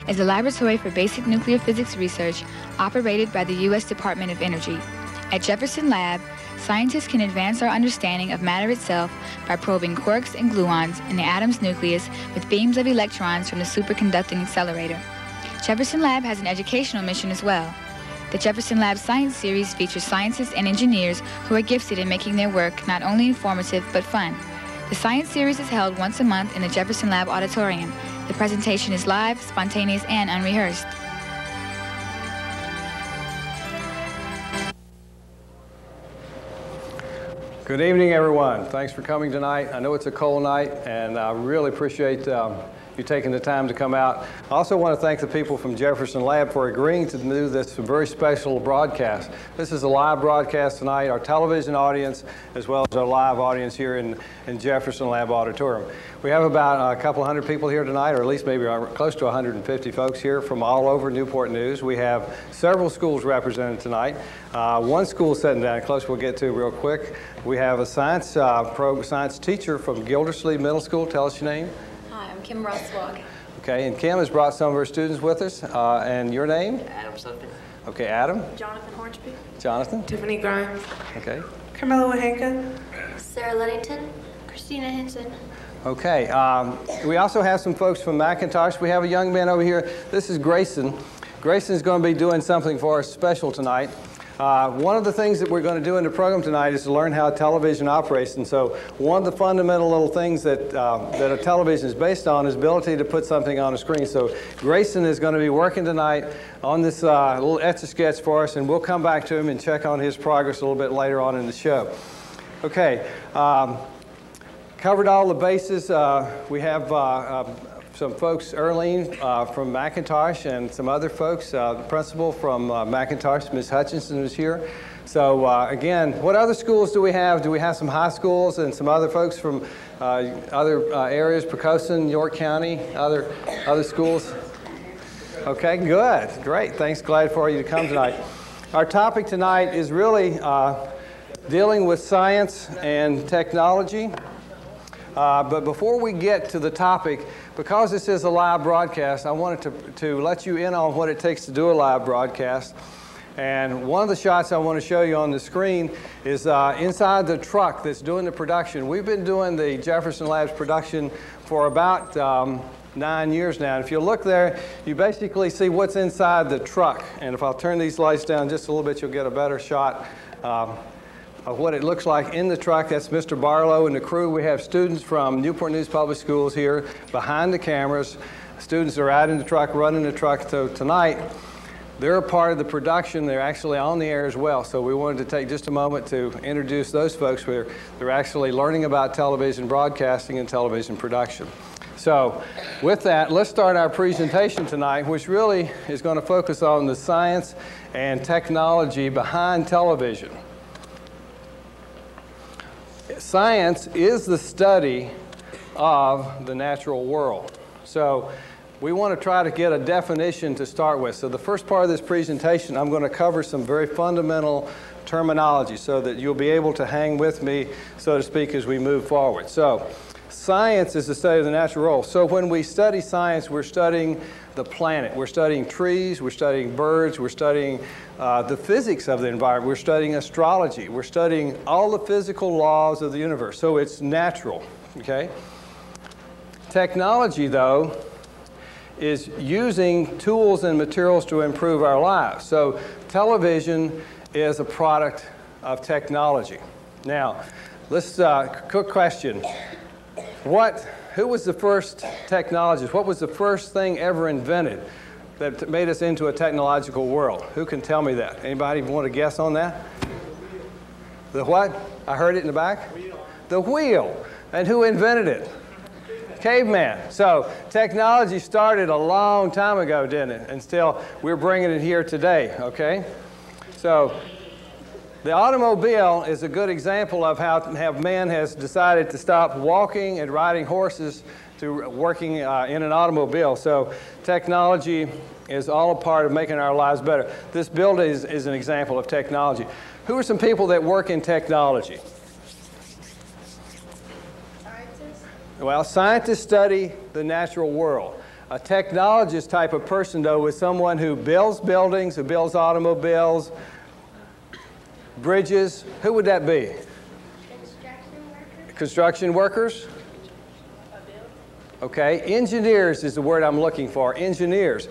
is a laboratory for basic nuclear physics research operated by the U.S. Department of Energy. At Jefferson Lab, scientists can advance our understanding of matter itself by probing quarks and gluons in the atom's nucleus with beams of electrons from the superconducting accelerator. Jefferson Lab has an educational mission as well. The Jefferson Lab Science Series features scientists and engineers who are gifted in making their work not only informative but fun. The Science Series is held once a month in the Jefferson Lab Auditorium. The presentation is live, spontaneous, and unrehearsed. Good evening, everyone. Thanks for coming tonight. I know it's a cold night, and I really appreciate you taking the time to come out. I also want to thank the people from Jefferson Lab for agreeing to do this very special broadcast. This is a live broadcast tonight, our television audience, as well as our live audience here in Jefferson Lab Auditorium. We have about a couple hundred people here tonight, or at least maybe close to 150 folks here from all over Newport News. We have several schools represented tonight. One school sitting down close we'll get to real quick. We have a science teacher from Gildersleeve Middle School. Tell us your name. Hi, I'm Kim Roswag. Okay, and Kim has brought some of her students with us. And your name? Adam Sutton. Okay, Adam. Jonathan Hornsby. Jonathan. Tiffany Grimes. Okay. Carmela Wahenka. Sarah Luddington. Christina Henson. Okay, we also have some folks from McIntosh. We have a young man over here. This is Grayson. Grayson is going to be doing something for us special tonight. One of the things that we're going to do in the program tonight is to learn how television operates. And so one of the fundamental little things that a television is based on is ability to put something on a screen. So Grayson is going to be working tonight on this little Etch-a-Sketch for us, and we'll come back to him and check on his progress a little bit later on in the show. Okay. Covered all the bases. We have some folks, Earlene from McIntosh, and some other folks. The principal from McIntosh, Ms. Hutchinson, is here. So again, what other schools do we have? Do we have some high schools and some other folks from other areas, Poquoson, York County, other schools? Okay, good, great. Thanks, glad for you to come tonight. Our topic tonight is really dealing with science and technology. But before we get to the topic, because this is a live broadcast, I wanted to let you in on what it takes to do a live broadcast. And one of the shots I want to show you on the screen is inside the truck that's doing the production. We've been doing the Jefferson Labs production for about 9 years now. And if you look there, you basically see what's inside the truck. And if I'll turn these lights down just a little bit, you'll get a better shot of what it looks like in the truck. That's Mr. Barlow and the crew. We have students from Newport News Public Schools here behind the cameras. Students are out in the truck, running the truck. So tonight, they're a part of the production. They're actually on the air as well. So we wanted to take just a moment to introduce those folks. They're actually learning about television broadcasting and television production. So with that, let's start our presentation tonight, which really is going to focus on the science and technology behind television. Science is the study of the natural world. So we want to try to get a definition to start with. So the first part of this presentation, I'm going to cover some very fundamental terminology so that you'll be able to hang with me, so to speak, as we move forward. So science is the study of the natural world. So when we study science, we're studying the planet. We're studying trees, we're studying birds, we're studying the physics of the environment, we're studying astrology, we're studying all the physical laws of the universe. So it's natural, okay? Technology, though, is using tools and materials to improve our lives. So television is a product of technology. Now, let's, quick question. Who was the first technologist? What was the first thing ever invented that made us into a technological world? Who can tell me that? Anybody want to guess on that? The what? I heard it in the back? The wheel. And who invented it? Caveman. So technology started a long time ago, didn't it? And still, we're bringing it here today, okay? So the automobile is a good example of how man has decided to stop walking and riding horses to working in an automobile. So technology is all a part of making our lives better. This building is an example of technology. Who are some people that work in technology? Scientists. Well, scientists study the natural world. A technologist type of person, though, is someone who builds buildings, who builds automobiles, bridges. Who would that be? Construction workers? Okay, engineers is the word I'm looking for, engineers.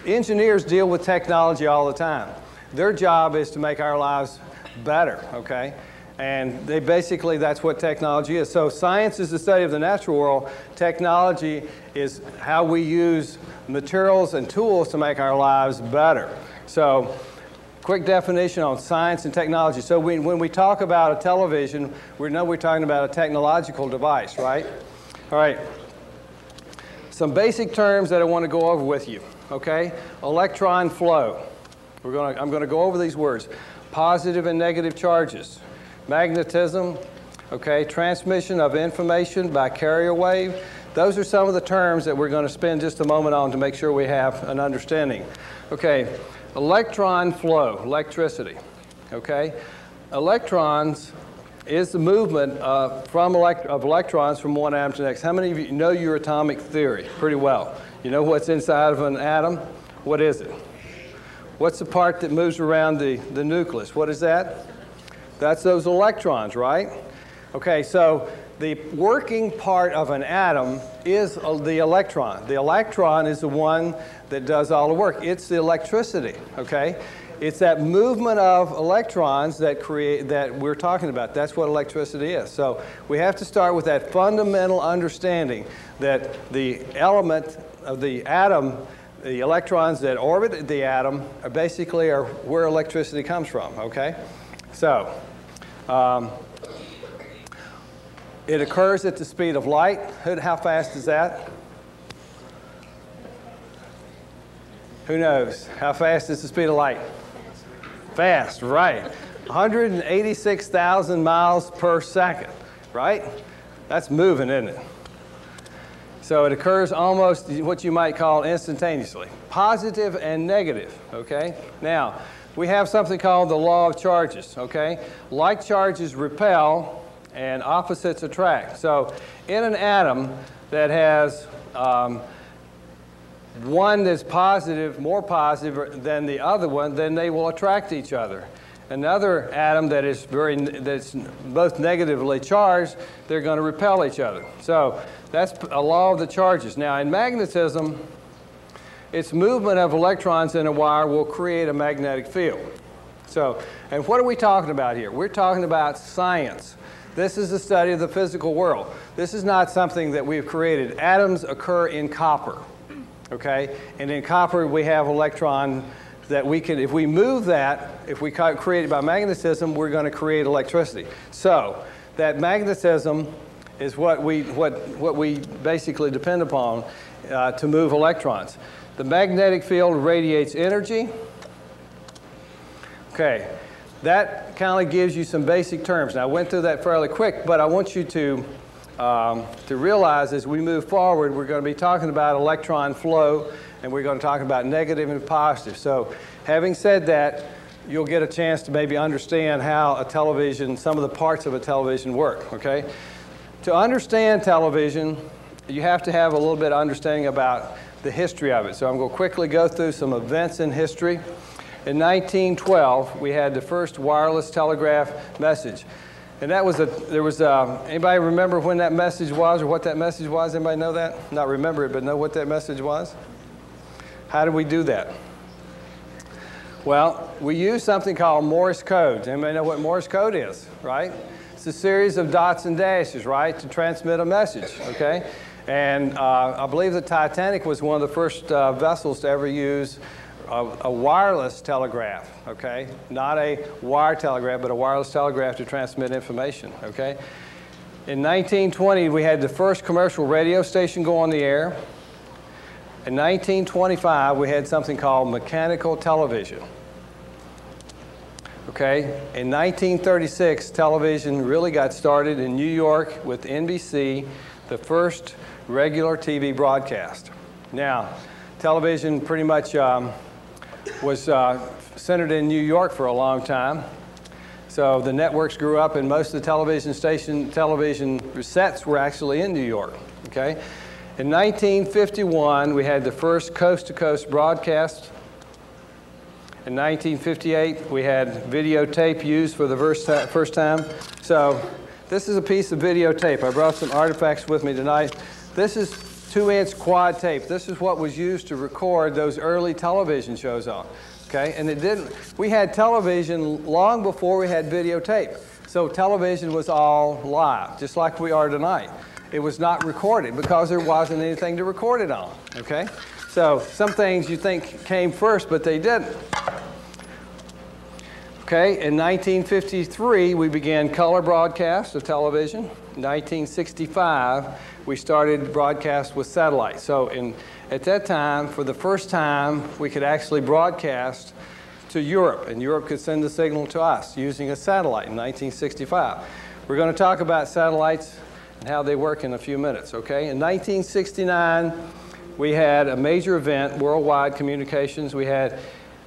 Engineers deal with technology all the time. Their job is to make our lives better, okay? And they basically, that's what technology is. So science is the study of the natural world. Technology is how we use materials and tools to make our lives better. So quick definition on science and technology. So when we talk about a television, we know we're talking about a technological device, right? All right. Some basic terms that I want to go over with you, okay? Electron flow. I'm going to go over these words. Positive and negative charges. Magnetism, okay? Transmission of information by carrier wave. Those are some of the terms that we're going to spend just a moment on to make sure we have an understanding. Okay, electron flow, electricity, okay? Electrons is the movement of electrons from one atom to the next. How many of you know your atomic theory pretty well? You know what's inside of an atom? What is it? What's the part that moves around the nucleus? What is that? That's those electrons, right? Okay, so the working part of an atom is the electron. The electron is the one that does all the work. It's the electricity, okay? It's that movement of electrons that we're talking about. That's what electricity is. So we have to start with that fundamental understanding that the element of the atom, the electrons that orbit the atom, are basically where electricity comes from, okay? So it occurs at the speed of light. How fast is that? Who knows? How fast is the speed of light? Fast, right. 186,000 miles per second, right? That's moving, isn't it? So it occurs almost what you might call instantaneously. Positive and negative, okay? Now, we have something called the law of charges, okay? Like charges repel and opposites attract. So in an atom that has one that's positive, more positive than the other one, then they will attract each other. Another atom that's both negatively charged, they're going to repel each other. So that's a law of the charges. Now in magnetism, its movement of electrons in a wire will create a magnetic field. So, and what are we talking about here? We're talking about science. This is the study of the physical world. This is not something that we've created. Atoms occur in copper, okay? And in copper we have electron that we can, if we move that, if we create it by magnetism, we're going to create electricity. So that magnetism is what we basically depend upon to move electrons. The magnetic field radiates energy. Okay, that kind of gives you some basic terms. Now I went through that fairly quick, but I want you to realize as we move forward, we're going to be talking about electron flow, and we're going to talk about negative and positive. So having said that, you'll get a chance to maybe understand how a television, some of the parts of a television work, okay? To understand television, you have to have a little bit of understanding about the history of it. So I'm going to quickly go through some events in history. In 1912, we had the first wireless telegraph message. And that was anybody remember when that message was or what that message was? Anybody know that? Not remember it, but know what that message was? How did we do that? Well, we used something called Morse code. Anybody know what Morse code is, right? It's a series of dots and dashes, right, to transmit a message, okay? And I believe the Titanic was one of the first vessels to ever use a wireless telegraph, okay? Not a wire telegraph, but a wireless telegraph to transmit information, okay? In 1920, we had the first commercial radio station go on the air. In 1925, we had something called mechanical television. Okay, in 1936, television really got started in New York with NBC, the first regular TV broadcast. Now, television pretty much was centered in New York for a long time. So the networks grew up, and most of the television sets were actually in New York. Okay, In 1951, we had the first coast-to-coast broadcast. In 1958, we had videotape used for the first time. So this is a piece of videotape. I brought some artifacts with me tonight. This is 2-inch quad tape. This is what was used to record those early television shows on. Okay, and we had television long before we had videotape. So television was all live, just like we are tonight. It was not recorded because there wasn't anything to record it on, okay? So some things you think came first, but they didn't. Okay, in 1953, we began color broadcast of television. In 1965, we started broadcast with satellite. So at that time, for the first time, we could actually broadcast to Europe, and Europe could send the signal to us using a satellite in 1965. We're going to talk about satellites and how they work in a few minutes, okay? In 1969, we had a major event, worldwide communications. We had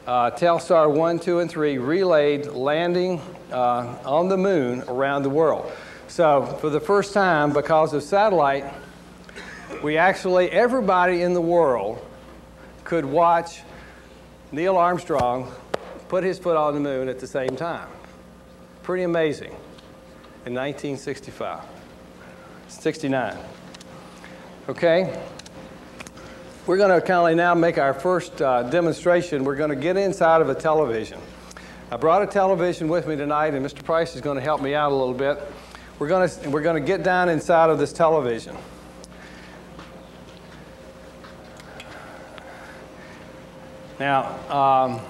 Telstar 1, 2, and 3 relayed landing on the moon around the world. So for the first time, because of satellite, everybody in the world could watch Neil Armstrong put his foot on the moon at the same time. Pretty amazing. In 1969. Okay? We're going to kind of now make our first demonstration. We're going to get inside of a television. I brought a television with me tonight, and Mr. Price is going to help me out a little bit. We're going to get down inside of this television. Now,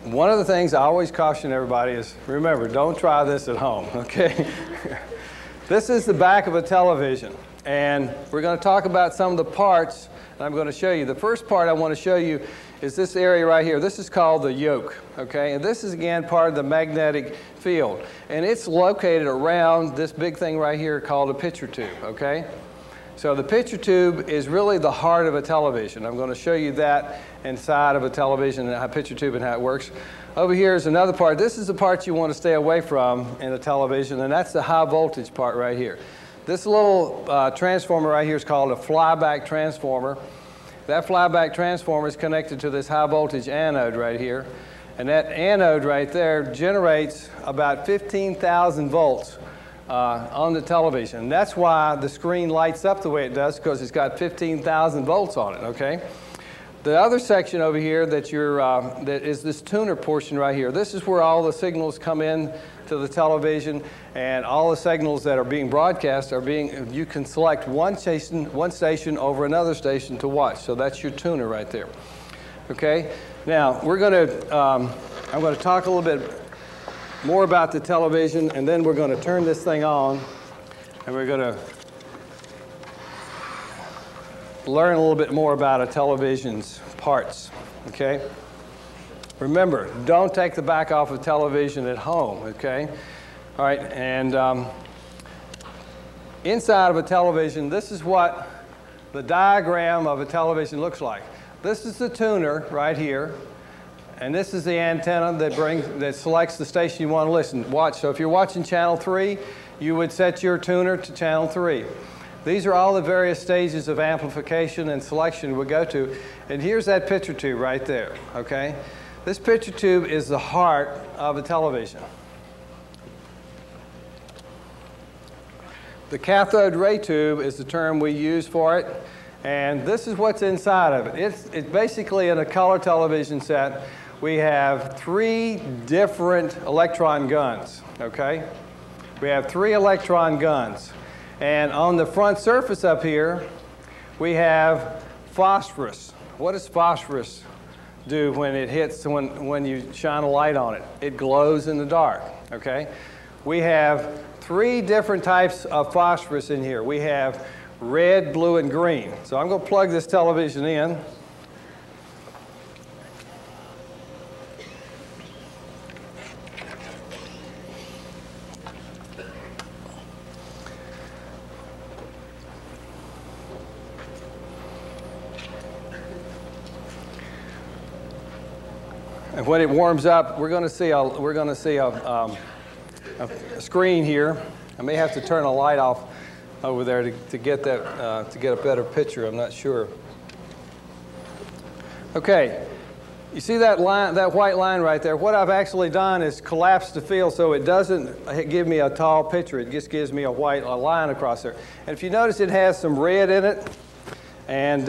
one of the things I always caution everybody is, remember, don't try this at home, okay? This is the back of a television, and we're going to talk about some of the parts that I'm going to show you. The first part I want to show you is this area right here. This is called the yoke, okay? And this is, again, part of the magnetic field. And it's located around this big thing right here called a picture tube, okay? So the picture tube is really the heart of a television. I'm going to show you that inside of a television, and a picture tube and how it works. Over here is another part. This is the part you want to stay away from in a television, and that's the high voltage part right here. This little transformer right here is called a flyback transformer. That flyback transformer is connected to this high voltage anode right here. And that anode right there generates about 15,000 volts on the television. And that's why the screen lights up the way it does, because it's got 15,000 volts on it, okay? The other section over here that is this tuner portion right here. This is where all the signals come in to the television, and all the signals that are being broadcast you can select one station over another station to watch. So that's your tuner right there. Okay? Now, I'm going to talk a little bit more about the television, and then we're going to turn this thing on, and we're going to learn a little bit more about a television's parts, okay? Remember, don't take the back off of television at home, okay? All right, and inside of a television, this is what the diagram of a television looks like. This is the tuner right here, and this is the antenna that selects the station you want to watch. So if you're watching channel 3, you would set your tuner to channel 3. These are all the various stages of amplification and selection we go to. And here's that picture tube right there, okay? This picture tube is the heart of a television. The cathode ray tube is the term we use for it. And this is what's inside of it. It's basically in a color television set. We have 3 different electron guns, okay? We have 3 electron guns. And on the front surface up here, we have phosphorus. What does phosphorus do when it hits, when you shine a light on it? It glows in the dark, okay? We have 3 different types of phosphorus in here. We have red, blue, and green. So I'm going to plug this television in. And when it warms up, we're going to see a screen here. I may have to turn a light off over there to get that to get a better picture. I'm not sure. Okay, you see that line, that white line right there? What I've actually done is collapsed the field so it doesn't give me a tall picture. It just gives me a line across there. And if you notice, it has some red in it. And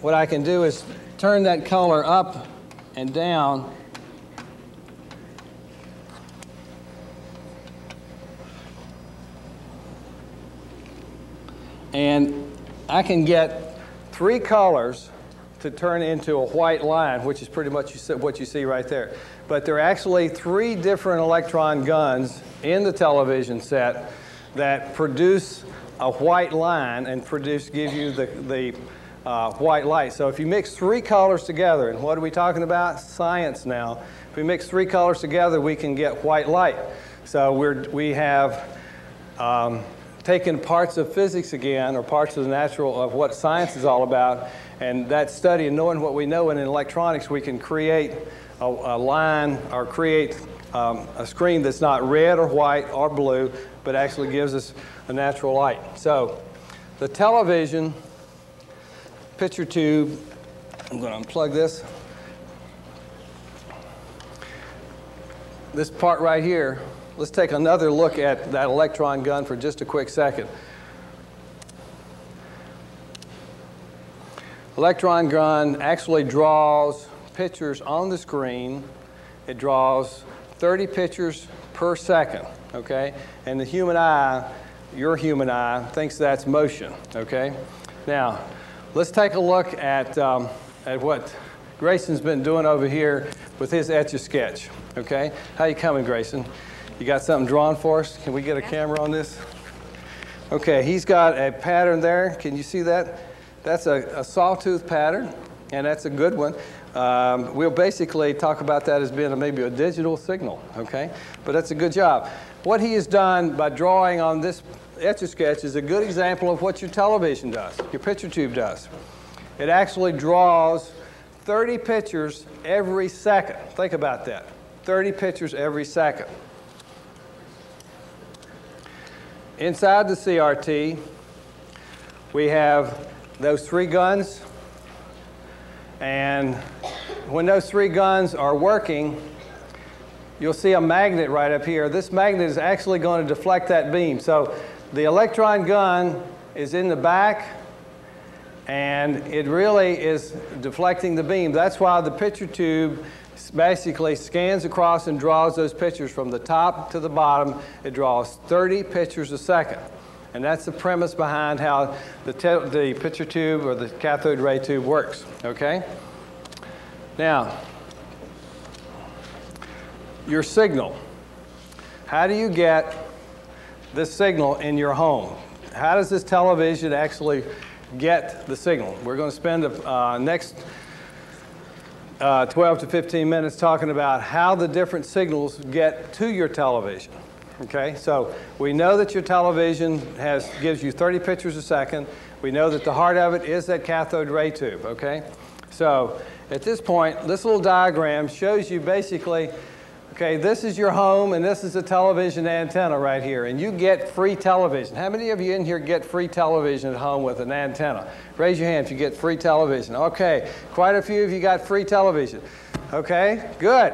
what I can do is turn that color up and down. And I can get 3 colors to turn into a white line, which is pretty much what you see right there. But there are actually 3 different electron guns in the television set that produce a white line and give you the white light. So if you mix 3 colors together, and what are we talking about? Science now. If we mix 3 colors together, we can get white light. So we have taken parts of physics again, or parts of of what science is all about, and that study and knowing what we know in electronics, we can create a line or create a screen that's not red or white or blue, but actually gives us a natural light. So the television picture tube, I'm going to unplug this. This part right here, let's take another look at that electron gun for just a quick second. Electron gun actually draws pictures on the screen. It draws 30 pictures per second, okay? And the human eye, your human eye, thinks that's motion, okay? Now, let's take a look at what Grayson's been doing over here with his Etch-a-Sketch, okay? How you coming, Grayson? You got something drawn for us? Can we get a camera on this? Okay, he's got a pattern there. Can you see that? That's a sawtooth pattern, and that's a good one. We'll basically talk about that as being maybe a digital signal, okay? But that's a good job. What he has done by drawing on this Etch-a-Sketch is a good example of what your television does, your picture tube does. It actually draws 30 pictures every second. Think about that, 30 pictures every second. Inside the CRT, we have those 3 guns, and when those 3 guns are working, you'll see a magnet right up here. This magnet is actually going to deflect that beam. So the electron gun is in the back, and it really is deflecting the beam. That's why the picture tube basically scans across and draws those pictures from the top to the bottom. It draws 30 pictures a second. And that's the premise behind how the picture tube or the cathode ray tube works, okay? Now, your signal. How do you get this signal in your home? How does this television actually get the signal? We're going to spend the next 12 to 15 minutes talking about how the different signals get to your television. Okay, so we know that your television gives you 30 pictures a second. We know that the heart of it is that cathode ray tube, okay? So at this point, this little diagram shows you basically, okay, this is your home and this is a television antenna right here, and you get free television. How many of you in here get free television at home with an antenna? Raise your hand if you get free television. Okay, quite a few of you got free television. Okay, good.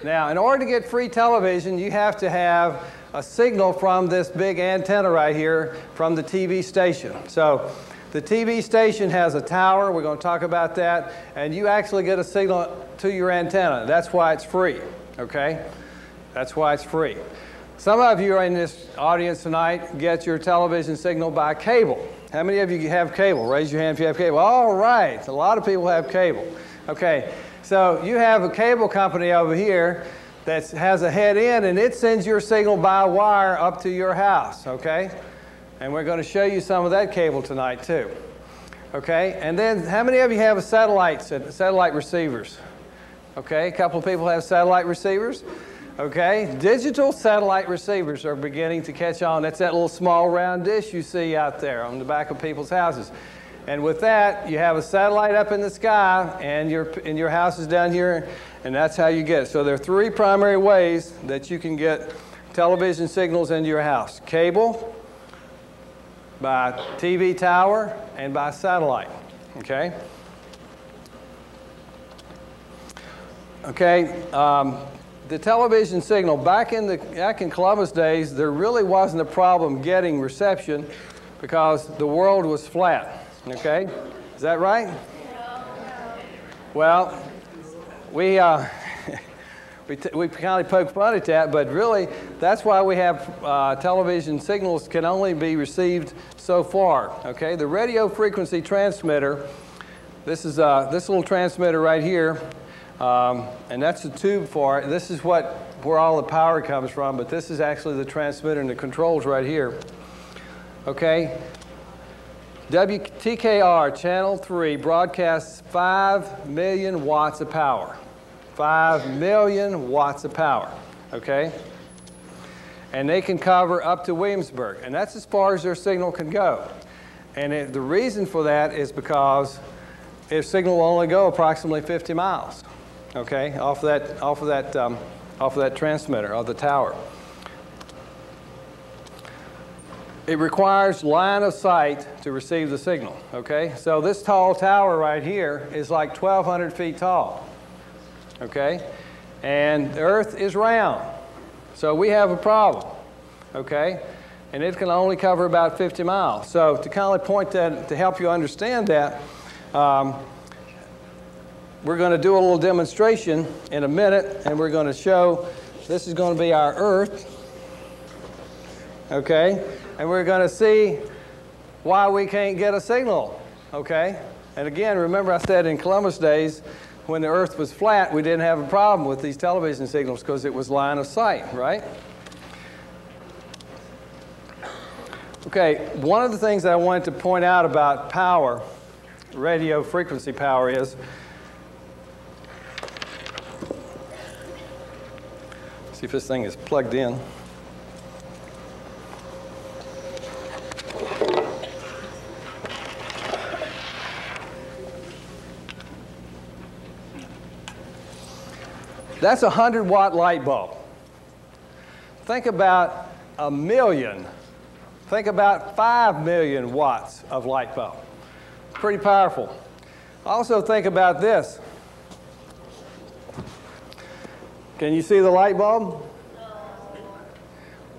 Now, in order to get free television, you have to have a signal from this big antenna right here from the TV station. So the TV station has a tower. We're going to talk about that. And you actually get a signal to your antenna. That's why it's free, okay? That's why it's free. Some of you in this audience tonight get your television signal by cable. How many of you have cable? Raise your hand if you have cable. All right, a lot of people have cable. Okay, so you have a cable company over here that has a head in, and it sends your signal by wire up to your house, okay? And we're going to show you some of that cable tonight too. Okay, and then how many of you have satellite receivers? Okay, a couple of people have satellite receivers. Okay, digital satellite receivers are beginning to catch on. That's that little small round dish you see out there on the back of people's houses. And with that, you have a satellite up in the sky, and your house is down here, and that's how you get it. So there are three primary ways that you can get television signals into your house: cable, by TV tower, and by satellite. Okay? Okay. The television signal, back in Columbus days, there really wasn't a problem getting reception because the world was flat. Okay, is that right? Well, we kind of poke fun at that, but really, that's why we have television signals can only be received so far. Okay, the radio frequency transmitter. This is this little transmitter right here, and that's the tube for it. This is where all the power comes from, but this is actually the transmitter and the controls right here. Okay. WTKR Channel 3 broadcasts 5 million watts of power. 5 million watts of power, okay? And they can cover up to Williamsburg, and that's as far as their signal can go. And the reason for that is because their signal will only go approximately 50 miles, okay, off of that transmitter, or the tower. It requires line of sight to receive the signal, okay? So this tall tower right here is like 1,200 feet tall, okay? And the Earth is round, so we have a problem, okay? And it can only cover about 50 miles. So to kind of point that, to help you understand that, we're going to do a little demonstration in a minute, and we're going to show, this is going to be our Earth, okay? And we're going to see why we can't get a signal, okay? And again, remember I said in Columbus days, when the Earth was flat, we didn't have a problem with these television signals because it was line of sight, right? Okay, one of the things that I wanted to point out about power, radio frequency power, is, see if this thing is plugged in. That's a 100-watt light bulb. Think about a million. Think about 5 million watts of light bulb. Pretty powerful. Also think about this. Can you see the light bulb?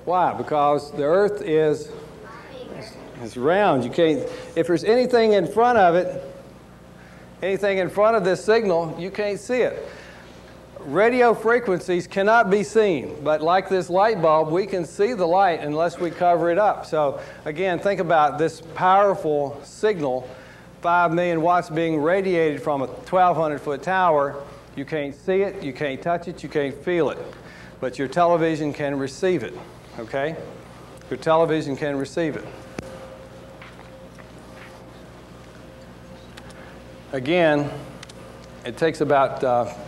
Why? Because the Earth is round. You can't, if there's anything in front of it, anything in front of this signal, you can't see it. Radio frequencies cannot be seen, but like this light bulb, we can see the light unless we cover it up. So again, think about this powerful signal, 5 million watts being radiated from a 1,200-foot tower. You can't see it, you can't touch it, you can't feel it, but your television can receive it, okay? Your television can receive it. Again, it takes about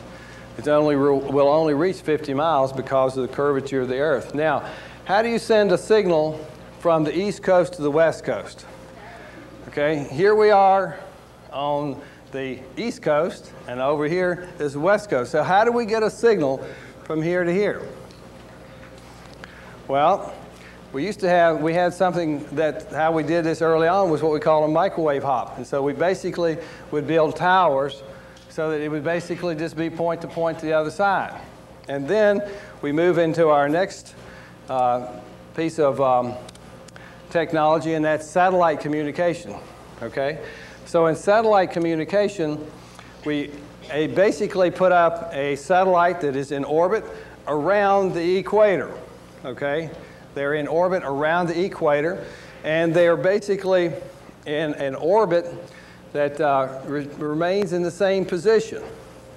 it will only reach 50 miles because of the curvature of the Earth. Now, how do you send a signal from the East Coast to the West Coast? Okay, here we are on the East Coast, and over here is the West Coast. So how do we get a signal from here to here? Well, we had something that, how we did this early on was what we call a microwave hop. And so we basically would build towers so that it would basically just be point to point to the other side. And then we move into our next piece of technology, and that's satellite communication, okay? So in satellite communication, we basically put up a satellite that is in orbit around the equator, okay? They're in orbit around the equator, and they are basically in an orbit that remains in the same position.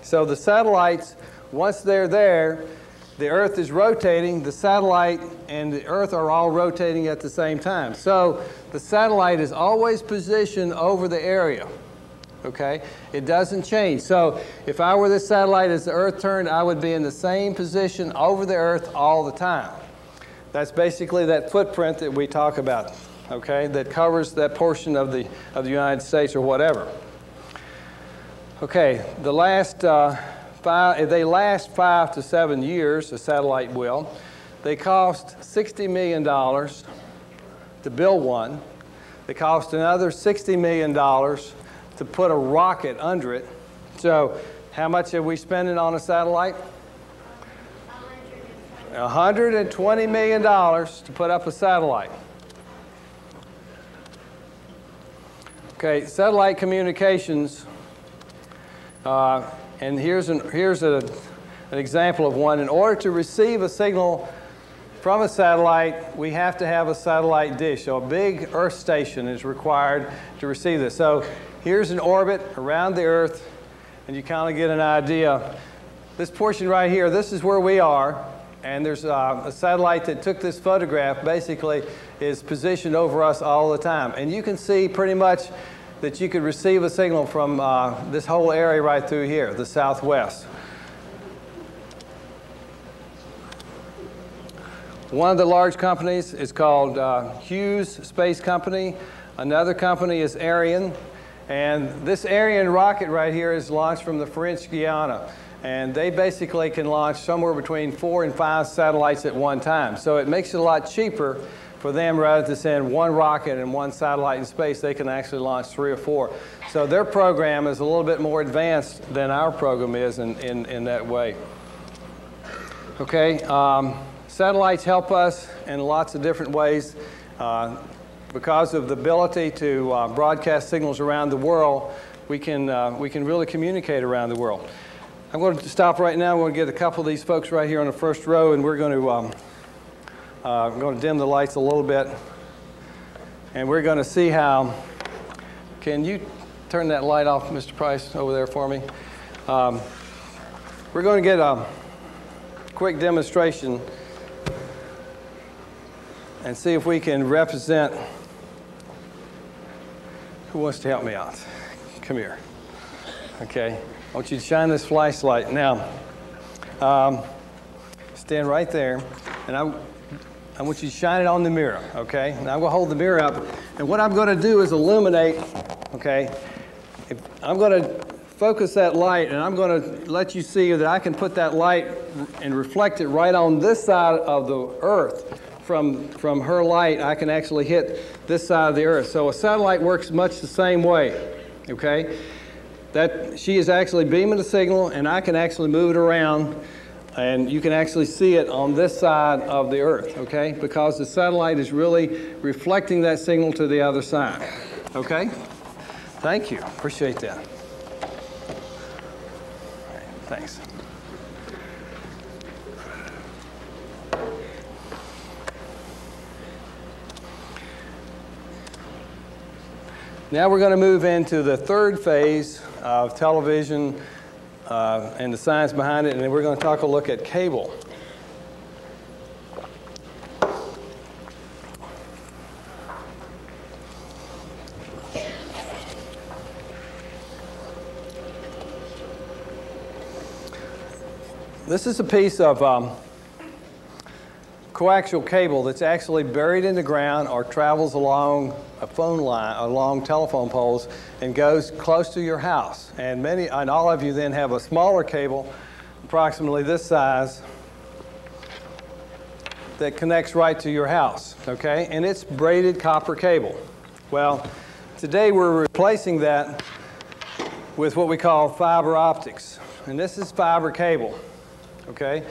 So the satellites, once they're there, the Earth is rotating, the satellite and the Earth are all rotating at the same time. So the satellite is always positioned over the area, okay? It doesn't change. So if I were this satellite as the Earth turned, I would be in the same position over the Earth all the time. That's basically that footprint that we talk about, okay, that covers that portion of the United States or whatever. Okay, they last 5 to 7 years, a satellite will. They cost $60 million to build one. They cost another $60 million to put a rocket under it. So how much are we spending on a satellite? $120 million to put up a satellite. Okay, satellite communications, and here's an example of one. In order to receive a signal from a satellite, we have to have a satellite dish. So a big Earth station is required to receive this. So here's an orbit around the Earth, and you kind of get an idea. This portion right here, this is where we are, and there's a satellite that took this photograph, basically is positioned over us all the time. And you can see pretty much that you could receive a signal from this whole area right through here, the southwest. One of the large companies is called Hughes Space Company. Another company is Ariane. And this Ariane rocket right here is launched from the French Guiana. And they basically can launch somewhere between 4 and 5 satellites at one time. So it makes it a lot cheaper for them, rather than send one rocket and one satellite in space, they can actually launch 3 or 4. So their program is a little bit more advanced than our program is in that way. Okay, satellites help us in lots of different ways. Because of the ability to broadcast signals around the world, we can really communicate around the world. I'm going to stop right now. We're going to get a couple of these folks right here on the first row, and we're going to dim the lights a little bit, and we're going to see how. Can you turn that light off, Mr. Price, over there for me? We're going to get a quick demonstration and see if we can represent. Who wants to help me out? Come here. Okay. I want you to shine this flashlight. Now, stand right there, and I want you to shine it on the mirror, okay? Now I'm going to hold the mirror up, and what I'm going to do is illuminate, okay? I'm going to focus that light, and I'm going to let you see that I can put that light and reflect it right on this side of the Earth. From her light, I can actually hit this side of the Earth. So a satellite works much the same way, okay? That she is actually beaming a signal, and I can actually move it around, and you can actually see it on this side of the Earth, okay? Because the satellite is really reflecting that signal to the other side, okay? Thank you. Appreciate that. All right, thanks. Now we're going to move into the third phase of television and the science behind it, and then we're going to take a look at cable. This is a piece of coaxial cable that's actually buried in the ground or travels along a phone line, along telephone poles, and goes close to your house. And all of you then have a smaller cable, approximately this size, that connects right to your house, okay? And it's braided copper cable. Well, today we're replacing that with what we call fiber optics. And this is fiber cable, okay?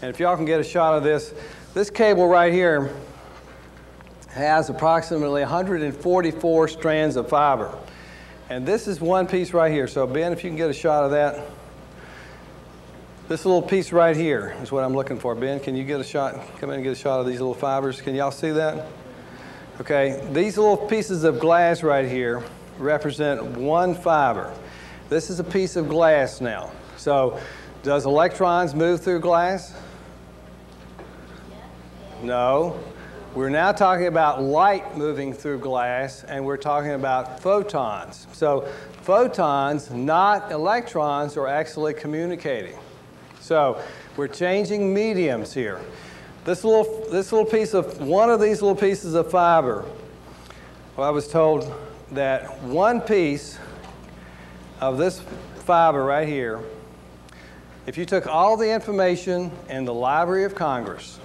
And if y'all can get a shot of this, this cable right here has approximately 144 strands of fiber. And this is one piece right here. So Ben, if you can get a shot of that. This little piece right here is what I'm looking for. Ben, can you get a shot? Come in and get a shot of these little fibers. Can y'all see that? Okay, these little pieces of glass right here represent one fiber. This is a piece of glass now. So does electrons move through glass? No. We're now talking about light moving through glass, and we're talking about photons. So photons, not electrons, are actually communicating. So we're changing mediums here. This little piece of, one of these little pieces of fiber Well, I was told that one piece of this fiber right here, if you took all the information in the Library of Congress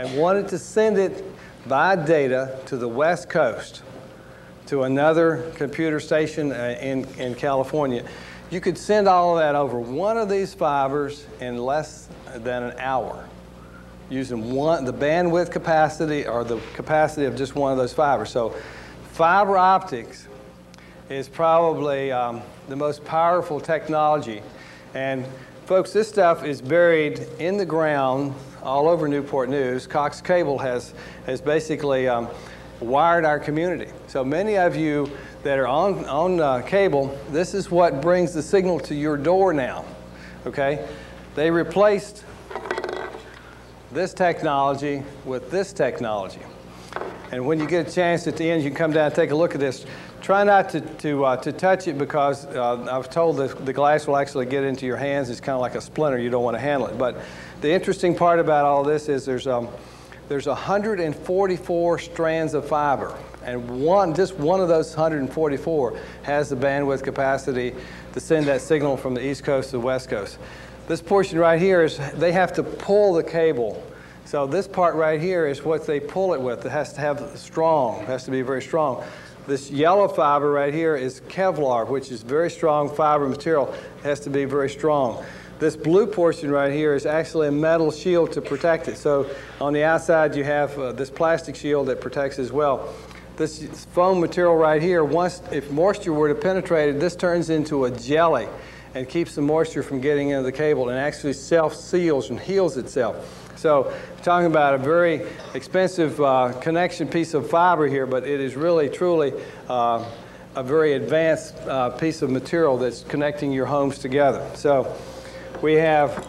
and wanted to send it by data to the West Coast, to another computer station in California, you could send all of that over one of these fibers in less than an hour using the bandwidth capacity or the capacity of just one of those fibers. So fiber optics is probably the most powerful technology. And folks, this stuff is buried in the ground all over Newport News. Cox Cable has basically wired our community. So many of you that are on cable, this is what brings the signal to your door now, okay? They replaced this technology with this technology. And when you get a chance at the end, you can come down and take a look at this. Try not to touch it because I've told the glass will actually get into your hands. It's kind of like a splinter. You don't want to handle it. But the interesting part about all this is there's 144 strands of fiber. And just one of those 144 has the bandwidth capacity to send that signal from the East Coast to the West Coast. This portion right here is they have to pull the cable. So this part right here is what they pull it with. It has to have strong, it has to be very strong. This yellow fiber right here is Kevlar, which is very strong fiber material. It has to be very strong. This blue portion right here is actually a metal shield to protect it. So on the outside you have this plastic shield that protects as well. This foam material right here, if moisture were to penetrate it, this turns into a jelly and keeps the moisture from getting into the cable and actually self-seals and heals itself. So we're talking about a very expensive connection piece of fiber here, but it is really, truly a very advanced piece of material that's connecting your homes together. So we have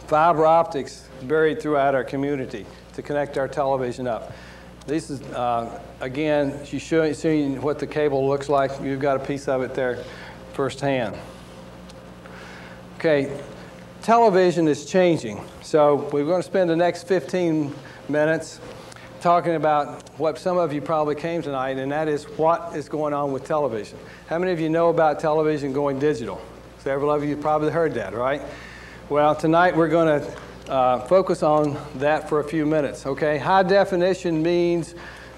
fiber optics buried throughout our community to connect our television up. This is, again, she's showing what the cable looks like. You've got a piece of it there firsthand. Okay, television is changing. So we're going to spend the next 15 minutes talking about what some of you probably came tonight, and that is what is going on with television. How many of you know about television going digital? Several of you probably heard that, right? Well, tonight we're going to focus on that for a few minutes, okay? High definition means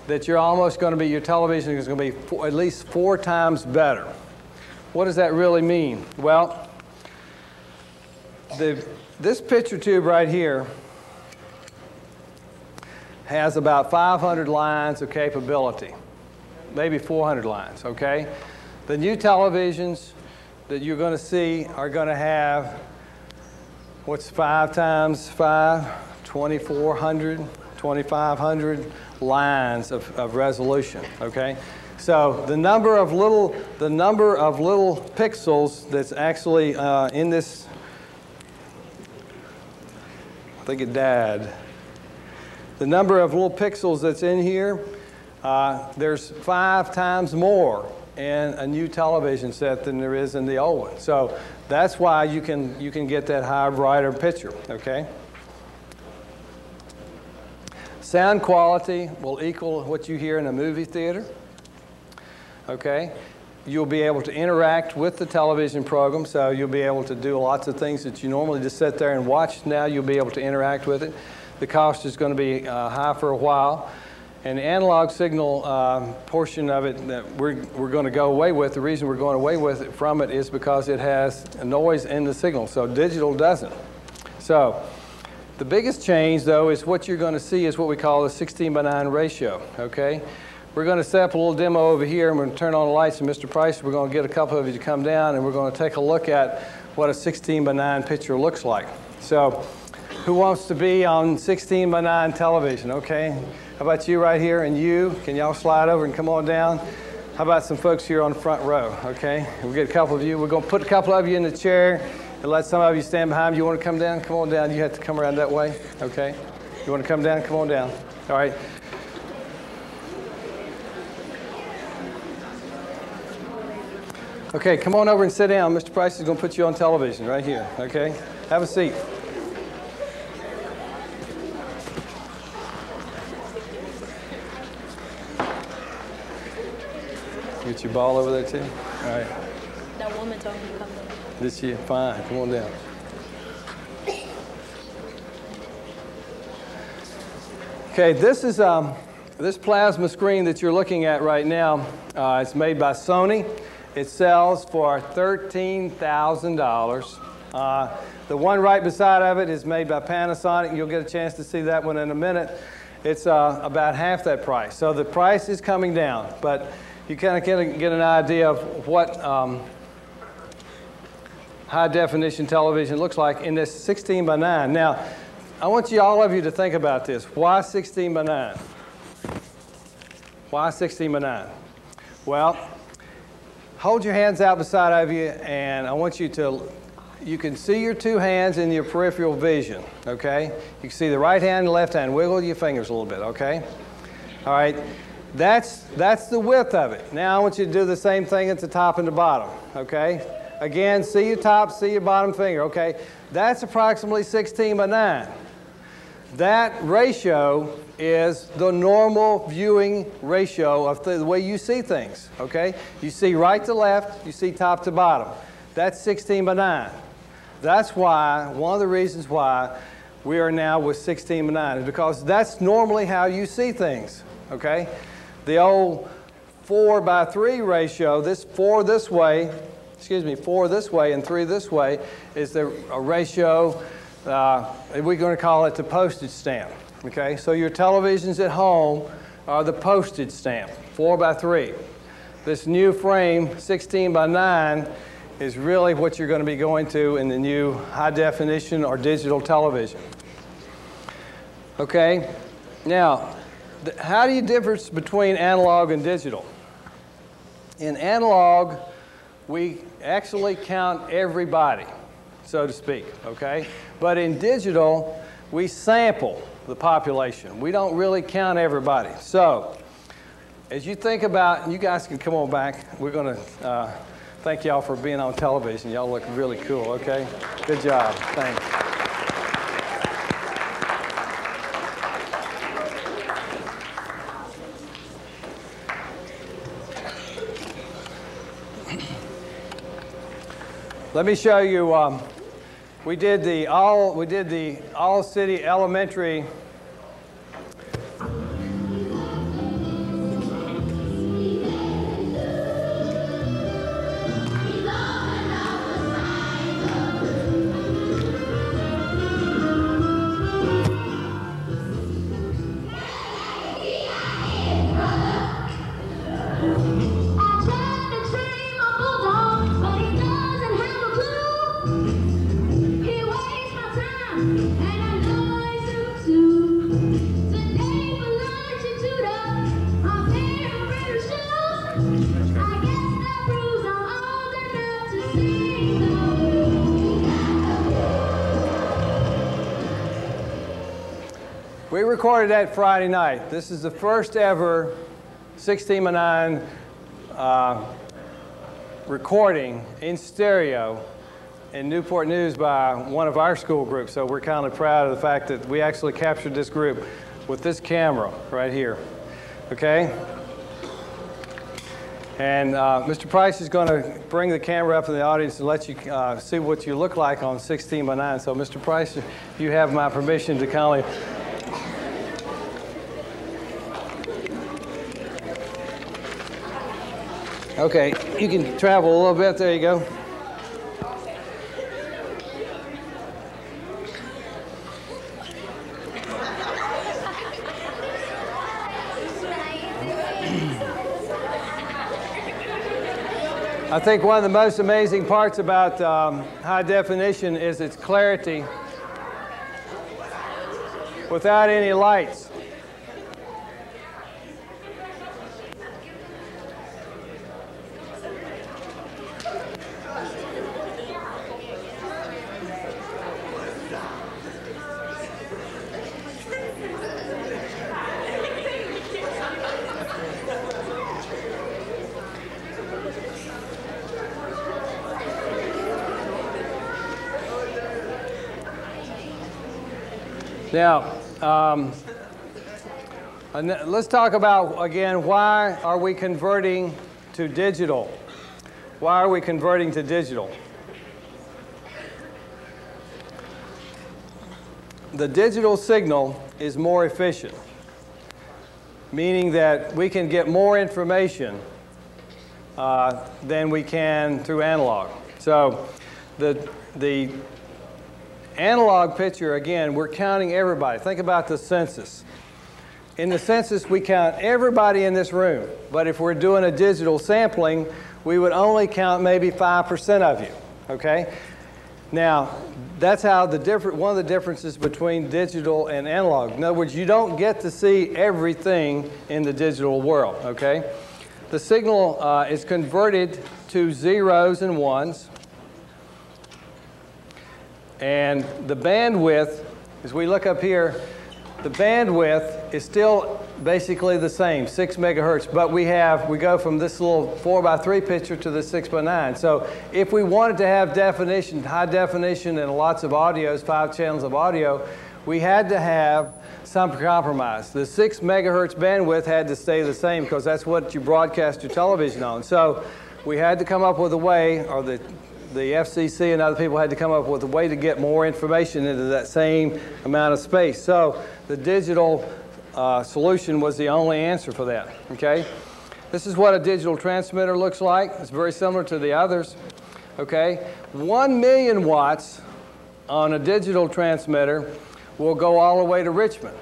that your television is going to be at least 4 times better. What does that really mean? Well, this picture tube right here has about 500 lines of capability, maybe 400 lines, okay? The new televisions that you're going to see are going to have, what's 5 times 5? 2,400, 2,500 lines of resolution, okay? So the number of little pixels that's actually in this, I think it died. The number of little pixels that's in here, there's 5 times more in a new television set than there is in the old one. So that's why you can get that high, brighter picture, okay? Sound quality will equal what you hear in a movie theater, okay? You'll be able to interact with the television program, so you'll be able to do lots of things that you normally just sit there and watch. Now you'll be able to interact with it. The cost is going to be high for a while. And the analog signal portion of it that we're going to go away with, the reason we're going away with it from it is because it has a noise in the signal, so digital doesn't. So the biggest change, though, is what you're going to see is what we call the 16:9 ratio, okay? We're going to set up a little demo over here, and we're going to turn on the lights, and Mr. Price, we're going to get a couple of you to come down, and we're going to take a look at what a 16:9 picture looks like. So who wants to be on 16:9 television, okay? How about you right here, and you? Can y'all slide over and come on down? How about some folks here on the front row, okay? We'll get a couple of you. We're going to put a couple of you in the chair and let some of you stand behind. You want to come down? Come on down. You have to come around that way, okay? You want to come down? Come on down. All right. Okay, come on over and sit down. Mr. Price is going to put you on television right here, okay? Have a seat. Get your ball over there too? All right. That woman told me to come down. Did she? Fine. Come on down. Okay, this is this plasma screen that you're looking at right now. It's made by Sony. It sells for $13,000. The one right beside of it is made by Panasonic. You'll get a chance to see that one in a minute. It's about half that price. So the price is coming down, but you kind of get an idea of what high definition television looks like in this 16 by 9. Now, I want all of you to think about this. Why 16 by 9? Why 16 by 9? Well, hold your hands out beside of you, and I want you to, you can see your two hands in your peripheral vision, okay? You can see the right hand and the left hand. Wiggle your fingers a little bit, okay? All right, that's the width of it. Now I want you to do the same thing at the top and the bottom, okay? Again, see your top, see your bottom finger, okay? That's approximately 16 by 9. That ratio is the normal viewing ratio of the way you see things, okay? You see right to left, you see top to bottom. That's 16 by 9. That's why, one of the reasons why we are now with 16 by 9 is because that's normally how you see things, okay? The old 4 by 3 ratio, this 4 this way, 4 this way and 3 this way is a ratio, we're going to call it the postage stamp, okay? So your televisions at home are the postage stamp, 4 by 3. This new frame, 16 by 9, is really what you're going to be going to in the new high definition or digital television. Okay, now, how do you difference between analog and digital? In analog, we actually count everybody, so to speak, okay? But in digital, we sample the population. We don't really count everybody. So, as you think about, you guys can come on back. We're going to thank y'all for being on television. Y'all look really cool, okay? Good job. Thanks. Let me show you, we did the All City Elementary We recorded that Friday night. This is the first ever 16 by 9 recording in stereo in Newport News by one of our school groups. So we're kind of proud of the fact that we actually captured this group with this camera right here. Okay? And Mr. Price is going to bring the camera up in the audience and let you see what you look like on 16 by 9. So Mr. Price, you have my permission to kind of okay, you can travel a little bit. There you go. I think one of the most amazing parts about high definition is its clarity without any lights. Now, let's talk about, again, why are we converting to digital. Why are we converting to digital? The digital signal is more efficient, meaning that we can get more information than we can through analog. So the analog picture, again, we're counting everybody. Think about the census. In the census, we count everybody in this room. But if we're doing a digital sampling, we would only count maybe 5% of you, okay? Now, that's how one of the differences between digital and analog. In other words, you don't get to see everything in the digital world, okay? The signal is converted to zeros and ones. And the bandwidth, as we look up here, the bandwidth is still basically the same, 6 megahertz, but we go from this little 4:3 picture to the 6:9. So if we wanted to have definition, high definition and lots of audios, 5 channels of audio, we had to have some compromise. The 6 megahertz bandwidth had to stay the same because that's what you broadcast your television on. So we had to come up with a way, or the FCC and other people had to come up with a way to get more information into that same amount of space. So the digital solution was the only answer for that, okay? This is what a digital transmitter looks like. It's very similar to the others, okay? 1 million watts on a digital transmitter will go all the way to Richmond.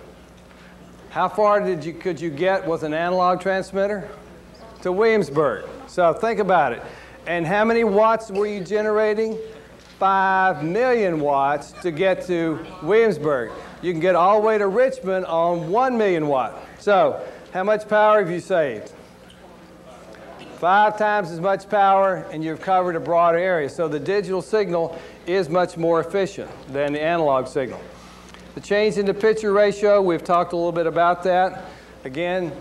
How far could you get with an analog transmitter? To Williamsburg. So think about it. And how many watts were you generating? 5 million watts to get to Williamsburg. You can get all the way to Richmond on 1 million watt. So how much power have you saved? 5 times as much power, and you've covered a broader area. So the digital signal is much more efficient than the analog signal. The change in the picture ratio, we've talked a little bit about that. Again,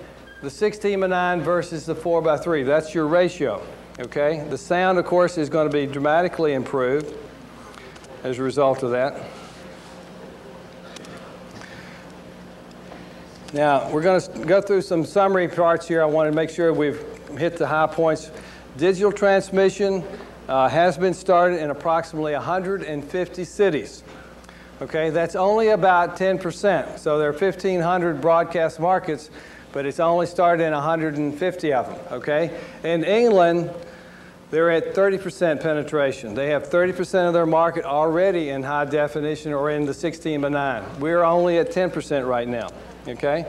the 16:9 versus the 4:3, that's your ratio. Okay? The sound, of course, is going to be dramatically improved as a result of that. Now, we're going to go through some summary parts here. I want to make sure we've hit the high points. Digital transmission has been started in approximately 150 cities. Okay? That's only about 10%. So there are 1,500 broadcast markets, but it's only started in 150 of them. Okay? In England, they're at 30% penetration. They have 30% of their market already in high definition or in the 16:9. We're only at 10% right now, okay?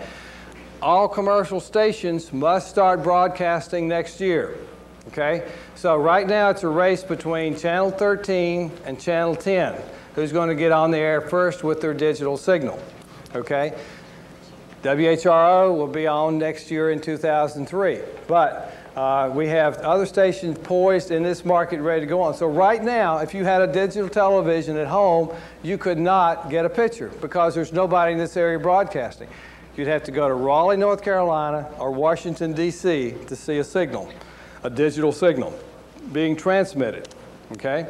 All commercial stations must start broadcasting next year, okay? So right now it's a race between Channel 13 and Channel 10. Who's going to get on the air first with their digital signal, okay? WHRO will be on next year in 2003, but we have other stations poised in this market ready to go on. So right now, if you had a digital television at home, you could not get a picture because there's nobody in this area broadcasting. You'd have to go to Raleigh, North Carolina, or Washington, D.C. to see a signal, a digital signal being transmitted, okay?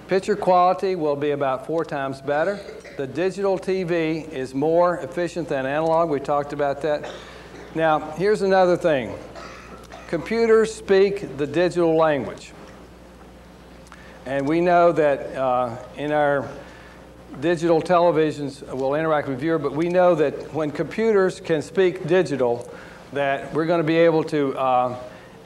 Picture quality will be about 4 times better. The digital TV is more efficient than analog. We talked about that. Now, here's another thing. Computers speak the digital language. And we know that in our digital televisions, we'll interact with the viewer, but we know that when computers can speak digital, that we're going to be able to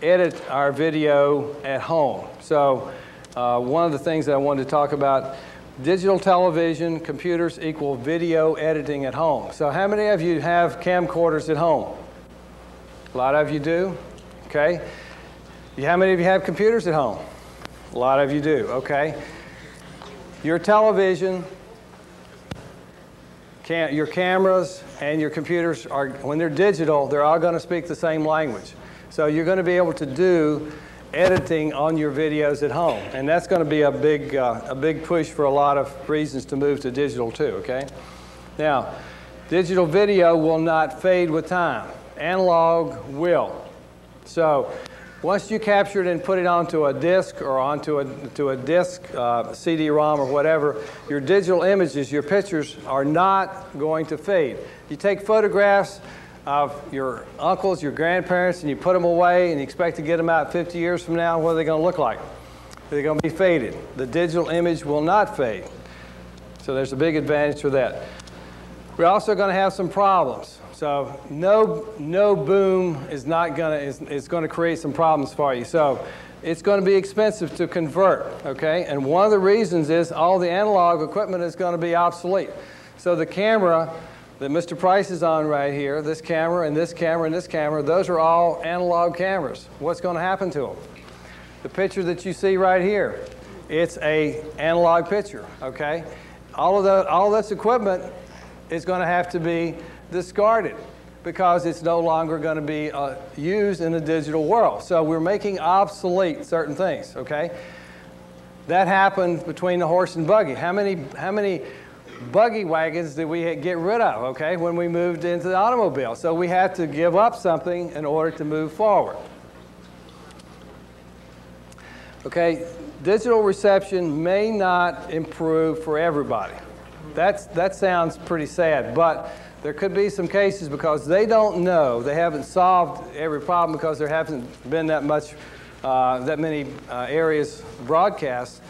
edit our video at home. So one of the things that I wanted to talk about, digital television, computers equal video editing at home. So how many of you have camcorders at home? A lot of you do, okay? How many of you have computers at home? A lot of you do, okay? Your television, your cameras, and your computers, when they're digital, they're all going to speak the same language. So you're going to be able to do editing on your videos at home, and that's going to be a big push for a lot of reasons to move to digital too, okay? Now, digital video will not fade with time. Analog will. So once you capture it and put it onto a disk or onto a disk, CD-ROM or whatever, your digital images, your pictures are not going to fade. You take photographs, of your uncles, your grandparents, and you put them away and you expect to get them out 50 years from now, what are they going to look like? They're going to be faded. The digital image will not fade. So there's a big advantage for that. We're also going to have some problems. So no boom is not going to is going to create some problems for you. So it's going to be expensive to convert, okay? And one of the reasons is all the analog equipment is going to be obsolete. So the camera that Mr. Price is on right here, this camera and this camera and this camera, those are all analog cameras. What's going to happen to them? The picture that you see right here, it's an analog picture, okay? All of this equipment is going to have to be discarded because it's no longer going to be used in the digital world. So we're making obsolete certain things, okay? That happened between the horse and buggy. How many buggy wagons did we get rid of, okay, when we moved into the automobile? So we had to give up something in order to move forward. Okay, digital reception may not improve for everybody. That sounds pretty sad, but there could be some cases because they don't know, they haven't solved every problem because there haven't been that many areas broadcast.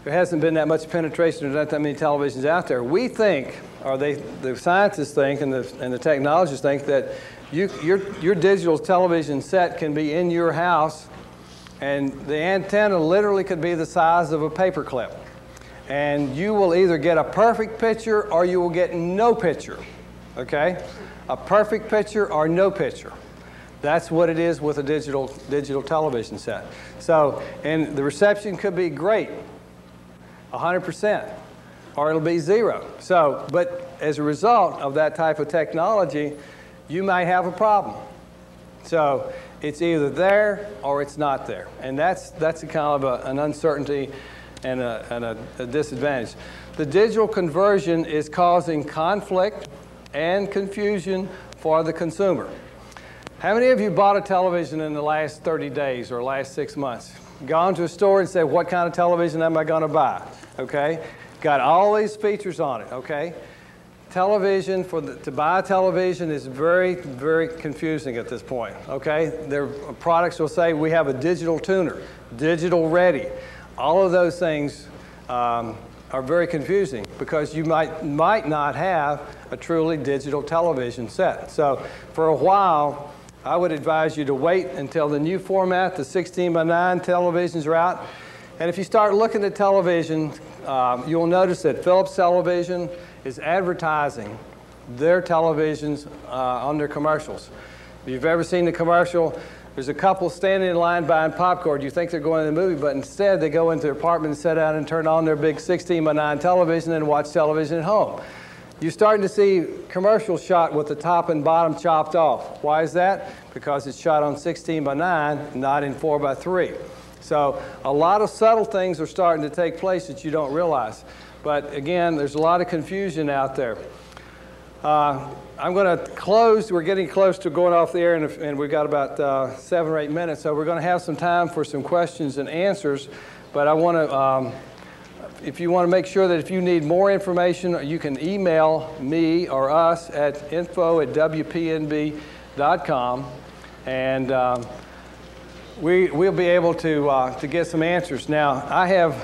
There hasn't been that much penetration, there's not that many televisions out there. We think, or the scientists think and the technologists think that your digital television set can be in your house and the antenna literally could be the size of a paper clip. And you will either get a perfect picture or you will get no picture, okay? A perfect picture or no picture. That's what it is with a digital television set. So, and the reception could be great, 100%, or it'll be 0. So, but as a result of that type of technology, you might have a problem. So, it's either there or it's not there. And that's a kind of an uncertainty and a disadvantage. The digital conversion is causing conflict and confusion for the consumer. How many of you bought a television in the last 30 days or last 6 months? Gone to a store and said, what kind of television am I going to buy? Okay? Got all these features on it, okay? Television, to buy a television is very, very confusing at this point, okay? Their products will say, we have a digital tuner, digital ready. All of those things are very confusing because you might not have a truly digital television set. So for a while, I would advise you to wait until the new format, the 16:9 televisions are out. And if you start looking at television, you'll notice that Philips Television is advertising their televisions on their commercials. If you've ever seen the commercial, there's a couple standing in line buying popcorn. You think they're going to the movie, but instead they go into their apartment and sit down and turn on their big 16:9 television and watch television at home. You're starting to see commercials shot with the top and bottom chopped off. Why is that? Because it's shot on 16:9, not in 4:3. So a lot of subtle things are starting to take place that you don't realize. But again, there's a lot of confusion out there. I'm going to close. We're getting close to going off the air, and we've got about 7 or 8 minutes. So we're going to have some time for some questions and answers. But I want to, if you want to make sure that if you need more information, you can email me or us at info@wpnb.com, and we'll be able to get some answers. Now, I have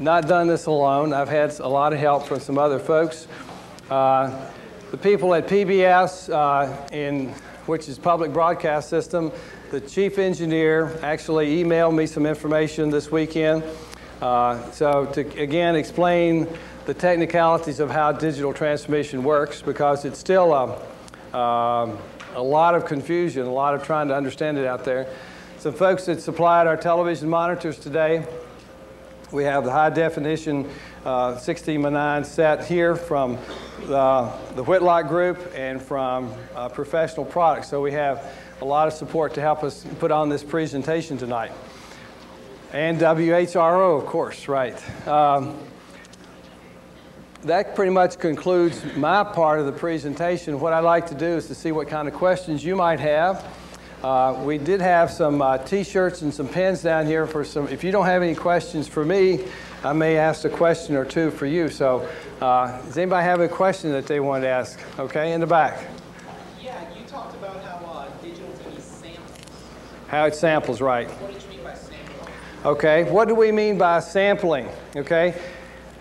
not done this alone. I've had a lot of help from some other folks. The people at PBS, which is Public Broadcast System, the chief engineer actually emailed me some information this weekend. So to, again, explain the technicalities of how digital transmission works, because it's still a lot of confusion, a lot of trying to understand it out there. Some folks that supplied our television monitors today. We have the high definition 16:9 set here from the Whitlock Group and from Professional Products. So we have a lot of support to help us put on this presentation tonight. And WHRO, of course, right. That pretty much concludes my part of the presentation. What I'd like to do is to see what kind of questions you might have. We did have some T-shirts and some pens down here for some. If you don't have any questions for me, I may ask a question or two for you. So does anybody have a question that they want to ask? Okay, in the back. How it samples, right. What do you mean by sampling? Okay, what do we mean by sampling? Okay,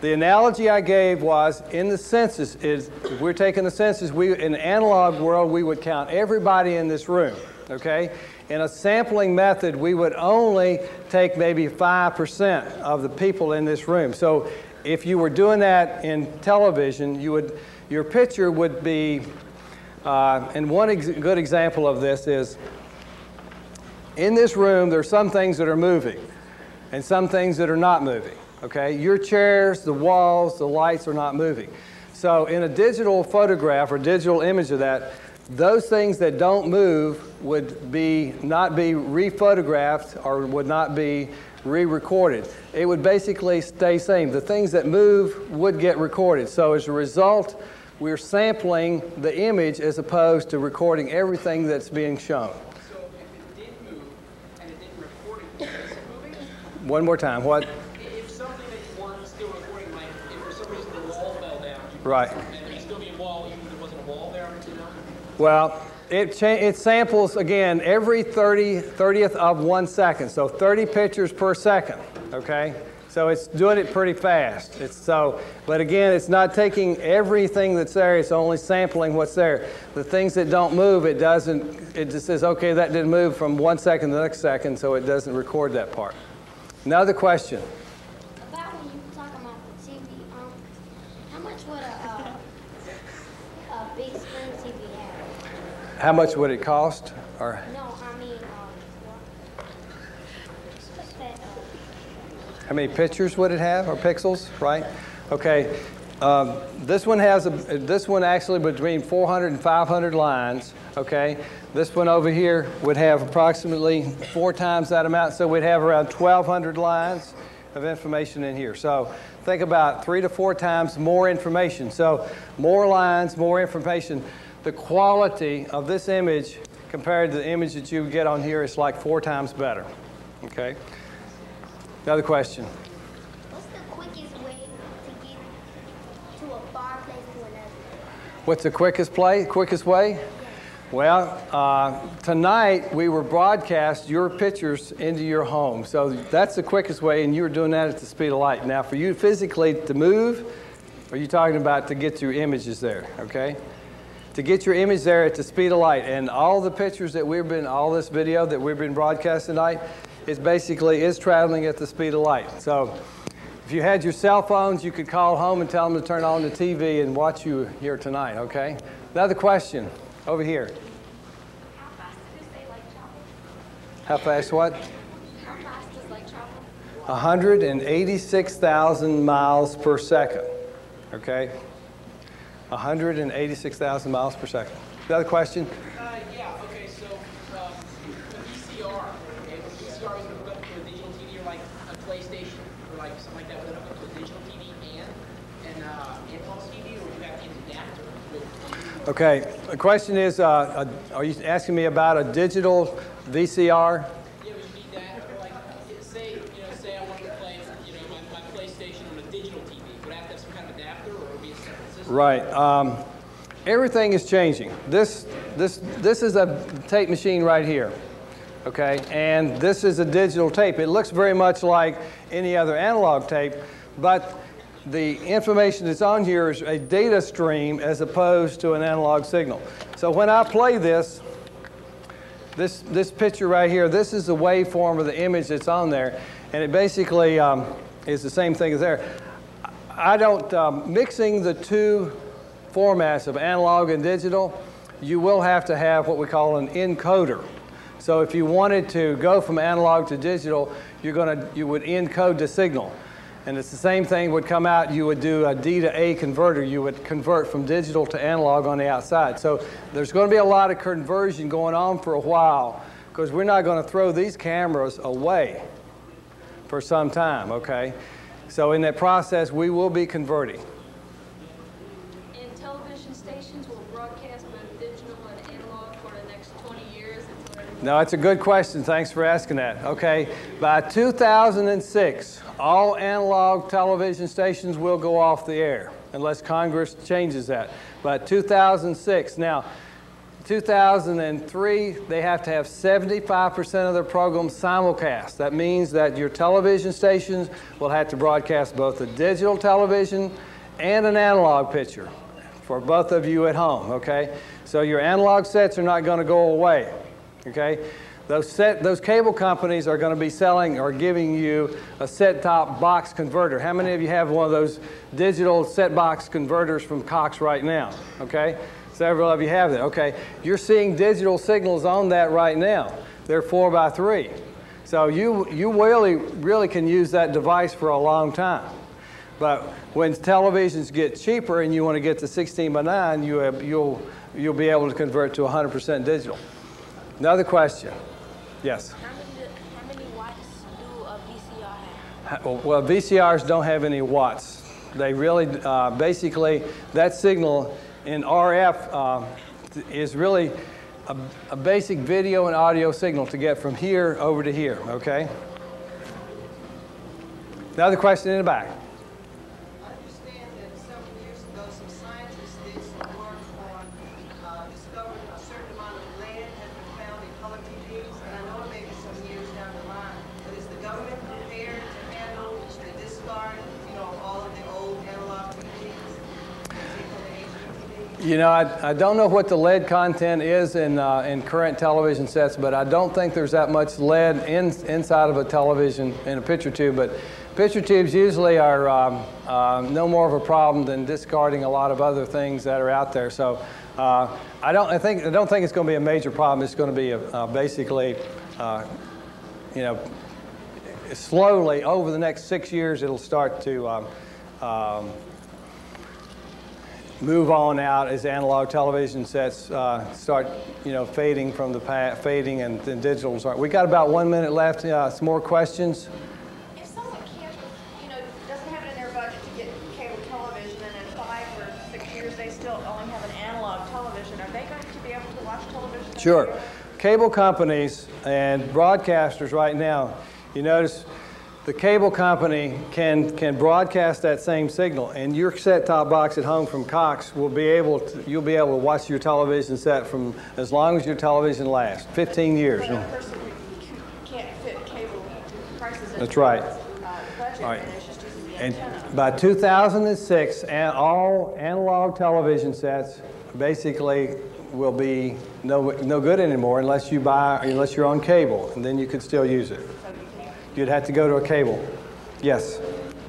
the analogy I gave was in the census is, if we're taking the census, in the analog world, we would count everybody in this room, okay? In a sampling method, we would only take maybe 5% of the people in this room. So if you were doing that in television, your picture would be, and one good example of this is, in this room, there are some things that are moving and some things that are not moving, okay? Your chairs, the walls, the lights are not moving. So in a digital photograph or digital image of that, those things that don't move would not be re-photographed or would not be re-recorded. It would basically stay same. The things that move would get recorded. So as a result, we're sampling the image as opposed to recording everything that's being shown. So if it did move and it didn't record it, is it moving? One more time, what? If something that you weren't still recording, like if for some reason the wall fell down, Right. and there'd still be a wall, even if there wasn't a wall there, you know? Well, it samples, again, every 30th of 1 second, so 30 pictures per second, okay? So it's doing it pretty fast. But again, it's not taking everything that's there, it's only sampling what's there. The things that don't move, it just says, okay, that didn't move from 1 second to the next second, so it doesn't record that part. Another question. About when you were talking about the TV, how much would a big screen TV have? How much would it cost? Or No, I mean, what's that? how many pictures would it have, or pixels, right? Okay, this one actually between 400 and 500 lines, okay? This one over here would have approximately 4 times that amount, so we'd have around 1,200 lines of information in here. So think about 3 to 4 times more information. So more lines, more information. The quality of this image compared to the image that you get on here is like 4 times better, okay? Another question. What's the quickest way to get to a far place to another? What's the quickest way? Well, tonight we were broadcast your pictures into your home. So that's the quickest way, and you were doing that at the speed of light. Now, for you physically to move, or are you talking about to get your images there, okay? To get your image there at the speed of light. And all the pictures that all this video that we've been broadcasting tonight, is traveling at the speed of light. So if you had your cell phones, you could call home and tell them to turn on the TV and watch you here tonight, okay? Another question, over here. How fast does light travel? How fast what? How fast does light travel? 186,000 miles per second, okay? 186,000 miles per second. Another question? Yeah, okay, so the VCR, okay, when VCR is hooked up to a digital TV or like a PlayStation or like something like that, would it hook up to a digital TV and analog TV, or would you have to use an adapter with? Okay, the question is, are you asking me about a digital VCR? Yeah, would you need that? Or like, say I wanted to play, my PlayStation on a digital TV. Would I have to have some kind of adapter, or would it be a separate system? Right. Everything is changing. This is a tape machine right here, okay? And this is a digital tape. It looks very much like any other analog tape, but the information that's on here is a data stream as opposed to an analog signal. So when I play this picture right here, this is the waveform of the image that's on there, and it basically is the same thing as there. I don't, mixing the two formats of analog and digital, you will have to have what we call an encoder. So if you wanted to go from analog to digital, you would encode the signal. And it's the same thing would come out, you would do a D to A converter. You would convert from digital to analog on the outside. So there's going to be a lot of conversion going on for a while, because we're not going to throw these cameras away for some time, okay? So in that process, we will be converting. And television stations will broadcast both digital and analog for the next 20 years until everything. No, it's a good question. Thanks for asking that. Okay, by 2006, all analog television stations will go off the air unless Congress changes that. By 2006, now 2003, they have to have 75% of their programs simulcast. That means that your television stations will have to broadcast both a digital television and an analog picture for both of you at home, okay? So your analog sets are not going to go away, okay? Those cable companies are going to be selling or giving you a set-top box converter. How many of you have one of those digital set box converters from Cox right now, okay? Several of you have that, okay? You're seeing digital signals on that right now. They're 4x3. So you really can use that device for a long time. But when televisions get cheaper and you want to get to 16:9, you'll be able to convert to 100% digital. Another question. Yes? How many watts do a VCR have? Well, VCRs don't have any watts. They really, basically, that signal in RF is really a basic video and audio signal to get from here over to here, okay? Another question in the back. I understand that several years ago, some scientists did some work on discovering a certain amount of lead has been found in color TVs, and I know it may be some years down the line, but is the government prepared to handle the discard, of all of the old analog TVs, particularly HDTVs? You know, I don't know what the lead content is in current television sets, but I don't think there's that much lead inside of a television in a picture tube. But picture tubes usually are no more of a problem than discarding a lot of other things that are out there. So I don't think it's going to be a major problem. It's going to be basically, slowly over the next 6 years, it'll start to move on out as analog television sets start, fading from the fading and digital start. We got about 1 minute left. Some more questions. If someone can't, doesn't have it in their budget to get cable television, and in 5 or 6 years they still only have an analog television, are they going to be able to watch television? Sure. Cable companies and broadcasters right now, you notice the cable company can broadcast that same signal, and your set-top box at home from Cox will be able to, you'll be able to watch your television set from as long as your television lasts, 15 years. But a person who can't fit cable prices into That's right. budget, All right. and it's just using the And antenna. by 2006, all analog television sets basically will be no good anymore unless you're on cable, and then you could still use it. You'd have to go to a cable. Yes?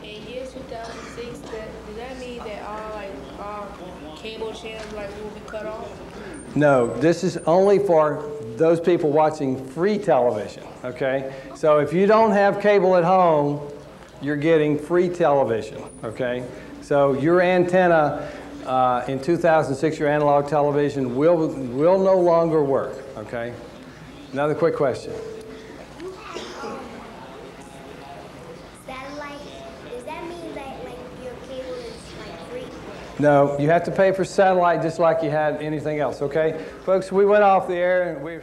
In year 2006, does that mean that all cable channels will be cut off? No, this is only for those people watching free television, okay? So if you don't have cable at home, you're getting free television, okay? So your antenna in 2006, your analog television will no longer work, okay? Another quick question. No, you have to pay for satellite just like you had anything else, okay? Folks, we went off the air and